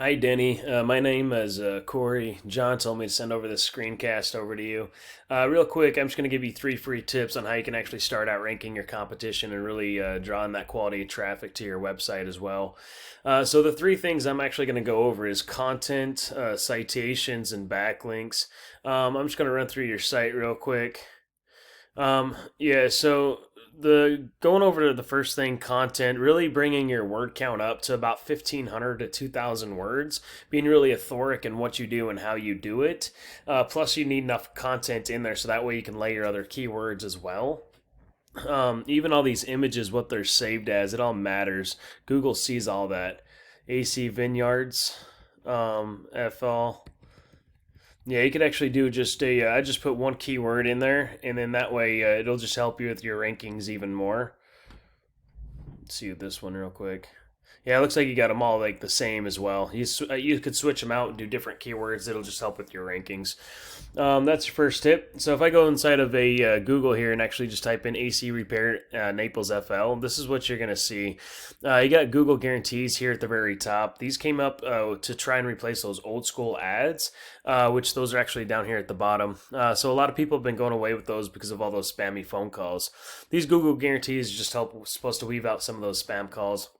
Hi, Denny. My name is Corey. John told me to send over this screencast over to you. Real quick, I'm just going to give you three free tips on how you can actually start out ranking your competition and really drawing that quality of traffic to your website as well. So the three things I'm actually going to go over is content, citations, and backlinks. I'm just going to run through your site real quick. Yeah, so the going over to the first thing, content, really bringing your word count up to about 1,500 to 2,000 words, being really authoric in what you do and how you do it. Plus, you need enough content in there so that way you can layer other keywords as well. Even all these images, what they're saved as, it all matters. Google sees all that. AC Vineyards, FL. Yeah, you could actually do just I just put one keyword in there, and then that way it'll just help you with your rankings even more. Let's see this one real quick. Yeah, it looks like you got them all like the same as well. You could switch them out and do different keywords. It'll just help with your rankings. That's your first tip. So if I go inside of a Google here and actually just type in AC Repair Naples FL, this is what you're going to see. You got Google guarantees here at the very top. These came up to try and replace those old school ads, which those are actually down here at the bottom. So a lot of people have been going away with those because of all those spammy phone calls. These Google guarantees just supposed to weave out some of those spam calls.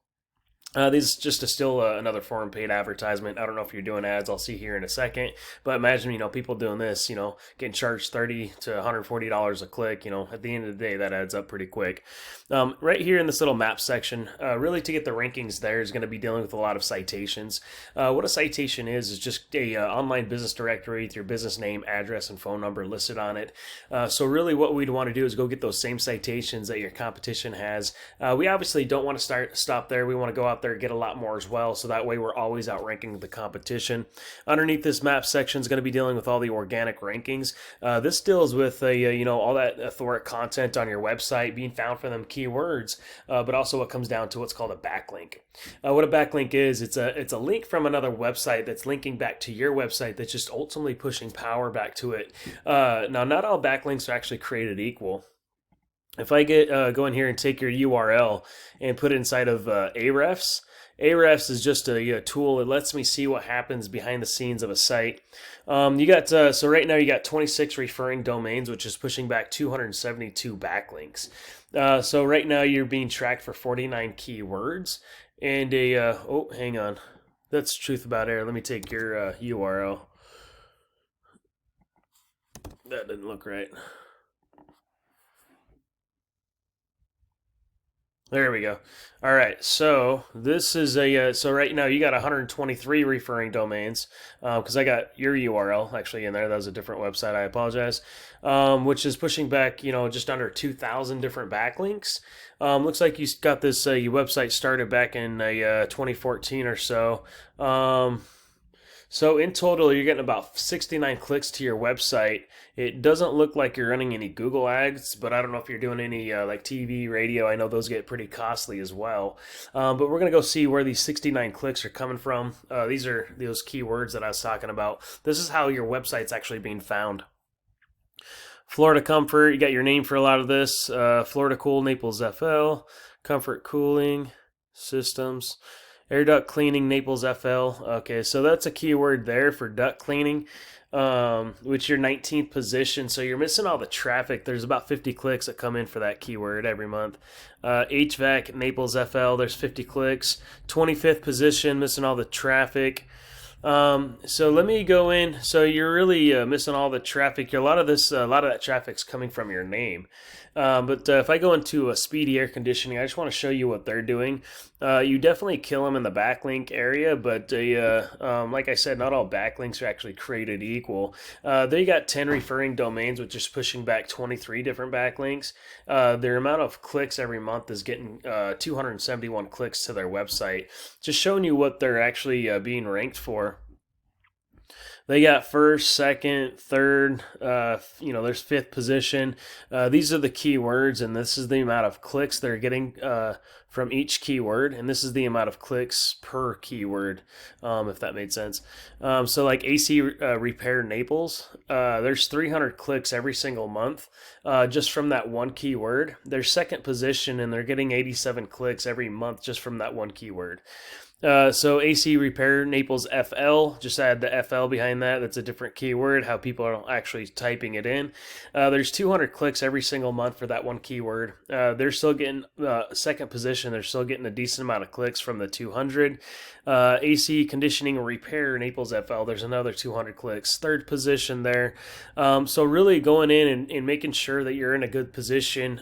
These just still another form paid advertisement. I don't know if you're doing ads. I'll see here in a second. But imagine, people doing this, getting charged $30 to $140 a click. At the end of the day, that adds up pretty quick. Right here in this little map section, really to get the rankings there is going to be dealing with a lot of citations. What a citation is just a online business directory with your business name, address, and phone number listed on it. So really what we'd want to do is go get those same citations that your competition has. We obviously don't want to stop there. We want to go out there and get a lot more as well, so that way we're always outranking the competition. Underneath this map section is going to be dealing with all the organic rankings. This deals with all that authoric content on your website being found for them keywords, but also what comes down to what's called a backlink. What a backlink is, it's a link from another website that's linking back to your website that's just ultimately pushing power back to it. Now, not all backlinks are actually created equal. If I go in here and take your URL and put it inside of Ahrefs, Ahrefs is just a tool that lets me see what happens behind the scenes of a site. You got so right now you got 26 referring domains, which is pushing back 272 backlinks. So right now you're being tracked for 49 keywords and hang on, that's truth about error. Let me take your URL. That didn't look right. There we go. All right, so this is so right now you got 123 referring domains because I got your URL actually in there. That was a different website. I apologize. Which is pushing back, just under 2,000 different backlinks. Looks like you got this your website started back in 2014 or so. So in total, you're getting about 69 clicks to your website. It doesn't look like you're running any Google ads, but I don't know if you're doing any like TV, radio. I know those get pretty costly as well. But we're going to go see where these 69 clicks are coming from. These are those keywords that I was talking about. This is how your website's actually being found. Florida Comfort, you got your name for a lot of this. Florida Cool, Naples FL, Comfort Cooling Systems. Air duct cleaning, Naples FL. Okay, so that's a keyword there for duct cleaning, which you're 19th position. So you're missing all the traffic. There's about 50 clicks that come in for that keyword every month. HVAC, Naples FL, there's 50 clicks. 25th position, missing all the traffic. So let me go in. So you're really missing all the traffic. A lot of that traffic's coming from your name. But if I go into a speedy air conditioning, I just want to show you what they're doing. You definitely kill them in the backlink area, but like I said, not all backlinks are actually created equal. They got 10 referring domains, which is pushing back 23 different backlinks. Their amount of clicks every month is getting 271 clicks to their website. Just showing you what they're actually being ranked for. They got first, second, third, there's fifth position. These are the keywords, and this is the amount of clicks they're getting from each keyword, and this is the amount of clicks per keyword, if that made sense. So like AC Repair Naples, there's 300 clicks every single month just from that one keyword. They're second position, and they're getting 87 clicks every month just from that one keyword. So AC repair Naples FL, just add the FL behind that. That's a different keyword, how people are actually typing it in. There's 200 clicks every single month for that one keyword. They're still getting second position. They're still getting a decent amount of clicks from the 200. AC conditioning repair Naples FL, there's another 200 clicks. Third position there. So really going in and making sure that you're in a good position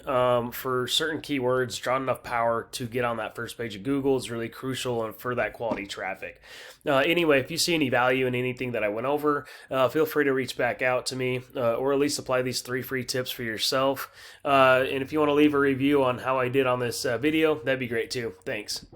for certain keywords, drawing enough power to get on that first page of Google is really crucial and for that quality traffic. Anyway, if you see any value in anything that I went over, feel free to reach back out to me or at least apply these 3 free tips for yourself. And if you want to leave a review on how I did on this video, that'd be great too. Thanks.